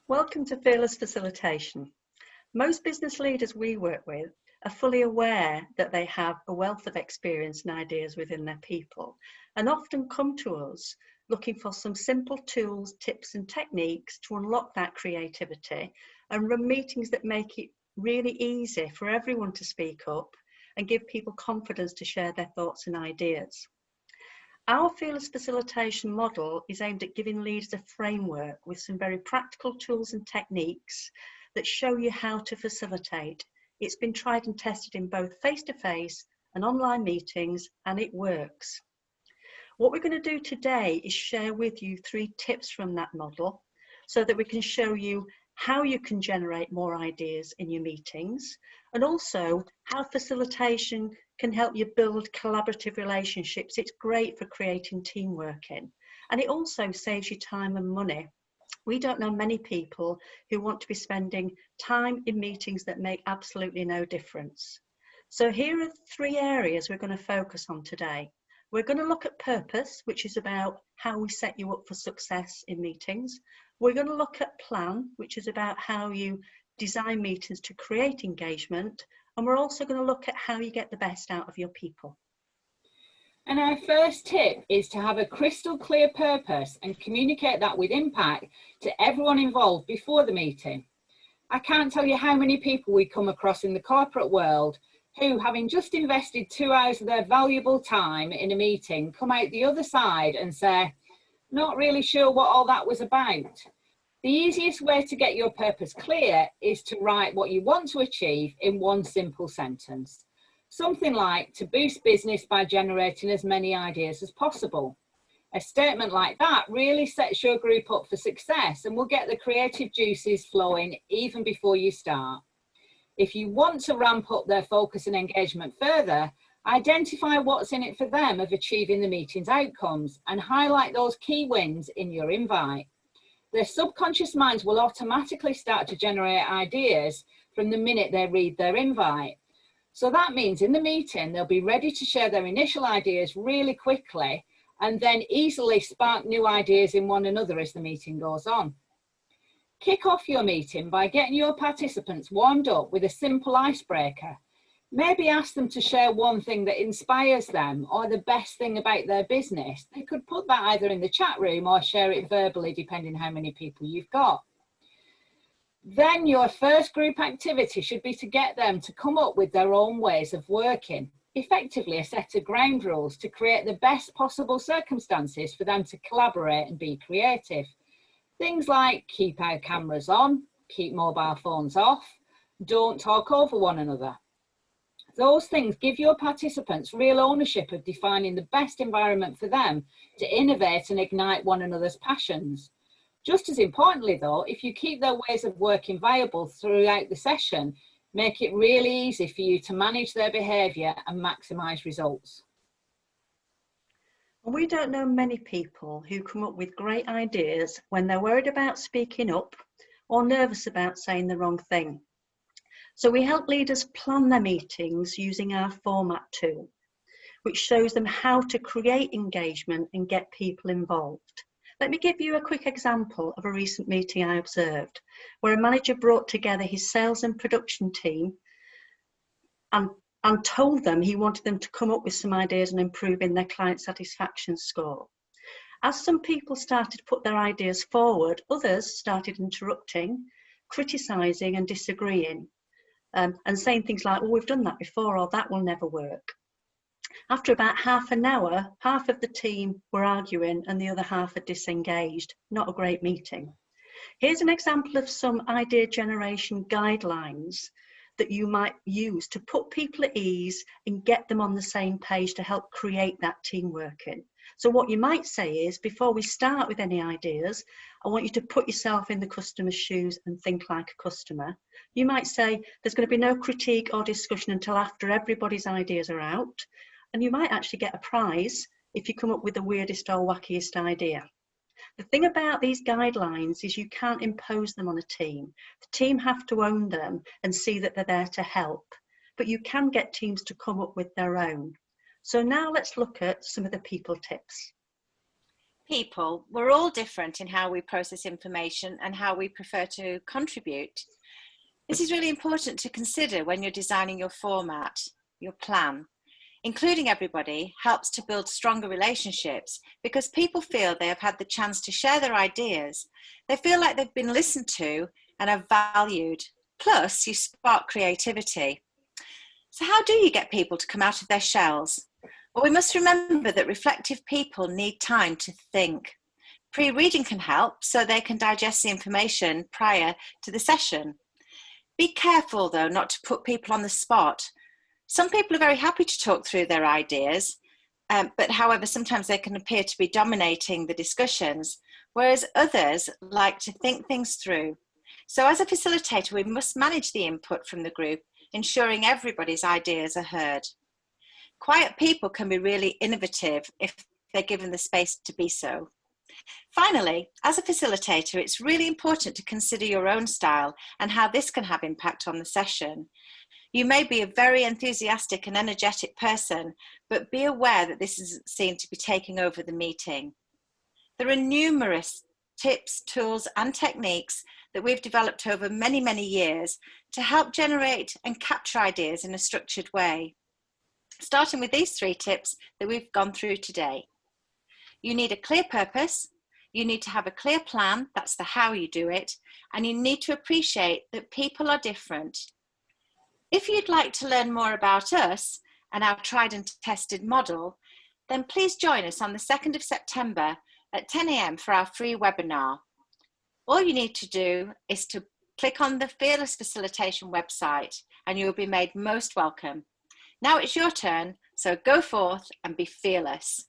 Welcome to Fearless Facilitation. Most business leaders we work with are fully aware that they have a wealth of experience and ideas within their people and often come to us looking for some simple tools, tips and techniques to unlock that creativity and run meetings that make it really easy for everyone to speak up and give people confidence to share their thoughts and ideas. Our Fearless Facilitation model is aimed at giving leaders a framework with some very practical tools and techniques that show you how to facilitate. It's been tried and tested in both face-to-face and online meetings, and it works. What we're going to do today is share with you 3 tips from that model so that we can show you how you can generate more ideas in your meetings, and also how facilitation can help you build collaborative relationships. It's great for creating team working, and it also saves you time and money. We don't know many people who want to be spending time in meetings that make absolutely no difference. So here are 3 areas we're going to focus on today. We're going to look at purpose, which is about how we set you up for success in meetings. We're going to look at plan, which is about how you design meetings to create engagement. And we're also going to look at how you get the best out of your people. And our first tip is to have a crystal clear purpose and communicate that with impact to everyone involved before the meeting. I can't tell you how many people we come across in the corporate world who, having just invested 2 hours of their valuable time in a meeting, come out the other side and say, not really sure what all that was about. The easiest way to get your purpose clear is to write what you want to achieve in one simple sentence. Something like, to boost business by generating as many ideas as possible. A statement like that really sets your group up for success and will get the creative juices flowing even before you start. If you want to ramp up their focus and engagement further, identify what's in it for them of achieving the meeting's outcomes and highlight those key wins in your invite. Their subconscious minds will automatically start to generate ideas from the minute they read their invite. So that means in the meeting, they'll be ready to share their initial ideas really quickly and then easily spark new ideas in one another as the meeting goes on. Kick off your meeting by getting your participants warmed up with a simple icebreaker. Maybe ask them to share one thing that inspires them or the best thing about their business. They could put that either in the chat room or share it verbally, depending how many people you've got. Then your first group activity should be to get them to come up with their own ways of working, effectively a set of ground rules to create the best possible circumstances for them to collaborate and be creative. Things like keep our cameras on, keep mobile phones off, don't talk over one another. Those things give your participants real ownership of defining the best environment for them to innovate and ignite one another's passions. Just as importantly though, if you keep their ways of working viable throughout the session, make it really easy for you to manage their behaviour and maximise results. We don't know many people who come up with great ideas when they're worried about speaking up or nervous about saying the wrong thing. So we help leaders plan their meetings using our format tool, which shows them how to create engagement and get people involved. Let me give you a quick example of a recent meeting I observed, where a manager brought together his sales and production team and told them he wanted them to come up with some ideas on improving their client satisfaction score. As some people started to put their ideas forward, others started interrupting, criticising and disagreeing, and saying things like, well, we've done that before, or that will never work. After about half an hour, half of the team were arguing and the other half had disengaged. Not a great meeting. Here's an example of some idea generation guidelines that you might use to put people at ease and get them on the same page to help create that team working. So what you might say is, before we start with any ideas, I want you to put yourself in the customer's shoes and think like a customer. You might say there's going to be no critique or discussion until after everybody's ideas are out. And you might actually get a prize if you come up with the weirdest or wackiest idea. The thing about these guidelines is you can't impose them on a team. The team have to own them and see that they're there to help. But you can get teams to come up with their own. So now let's look at some of the people tips. People, we're all different in how we process information and how we prefer to contribute. This is really important to consider when you're designing your format, your plan. Including everybody helps to build stronger relationships because people feel they have had the chance to share their ideas. They feel like they've been listened to and are valued. Plus, you spark creativity. So how do you get people to come out of their shells? Well, we must remember that reflective people need time to think. Pre-reading can help so they can digest the information prior to the session. Be careful, though, not to put people on the spot. Some people are very happy to talk through their ideas, but however, sometimes they can appear to be dominating the discussions, whereas others like to think things through. So as a facilitator, we must manage the input from the group, ensuring everybody's ideas are heard. Quiet people can be really innovative if they're given the space to be so. Finally, as a facilitator, it's really important to consider your own style and how this can have impact on the session. You may be a very enthusiastic and energetic person, but be aware that this is seen to be taking over the meeting. There are numerous tips, tools, and techniques that we've developed over many, many years to help generate and capture ideas in a structured way. Starting with these 3 tips that we've gone through today. You need a clear purpose, you need to have a clear plan, that's the how you do it, and you need to appreciate that people are different. If you'd like to learn more about us and our tried and tested model, then please join us on the 2nd of September at 10 a.m. for our free webinar. All you need to do is to click on the Fearless Facilitation website and you will be made most welcome. Now it's your turn, so go forth and be fearless.